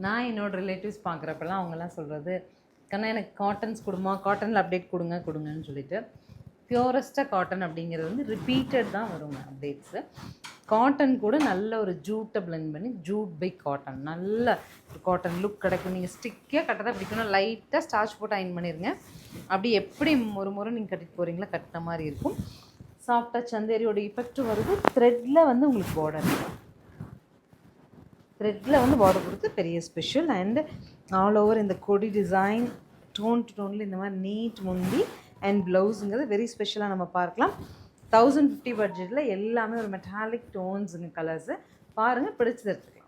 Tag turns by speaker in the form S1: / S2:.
S1: நான் என்னோடய ரிலேட்டிவ்ஸ் பார்க்குறப்பெல்லாம் அவங்கெல்லாம் சொல்கிறது, கண்ணா எனக்கு காட்டன்ஸ் கொடுமா, காட்டனில் அப்டேட் கொடுங்கன்னு சொல்லிட்டு. பியூரஸ்ட்டாக காட்டன் அப்படிங்கிறது வந்து ரிப்பீட்டட் தான் வருங்க அப்டேட்ஸு. காட்டன் கூட நல்ல ஒரு ஜூட்டை பிளெண்ட் பண்ணி ஜூட் பை காட்டன் நல்ல ஒரு காட்டன் லுக் கிடைக்கும். நீங்கள் ஸ்டிக்காக கட்டதான் பிடிக்கணும். லைட்டாக ஸ்டார்ச் போட்டு அயன் பண்ணிடுங்க. அப்படி எப்படி ஒரு முறை நீங்கள் கட்டிட்டு போகிறீங்களா கட்டின மாதிரி இருக்கும். சாஃப்டாக சந்தேரியோட எஃபெக்ட் வருது. த்ரெட்டில் வந்து உங்களுக்கு பார்டர், த்ரெட்டில் வந்து பார்டர் கொடுத்து பெரிய ஸ்பெஷல். அண்டு ஆல் ஓவர் இந்த கொடி டிசைன் டோன் டு டோனில் இந்த மாதிரி நீட் முந்தி அண்ட் ப்ளவுஸுங்கிறது வெரி ஸ்பெஷலாக நம்ம பார்க்கலாம். 1050 பட்ஜெட்டில் எல்லாமே ஒரு மெட்டாலிக் டோன்ஸுங்க கலர்ஸு. பாருங்கள், பிடிச்சது எடுத்துக்கலாம்.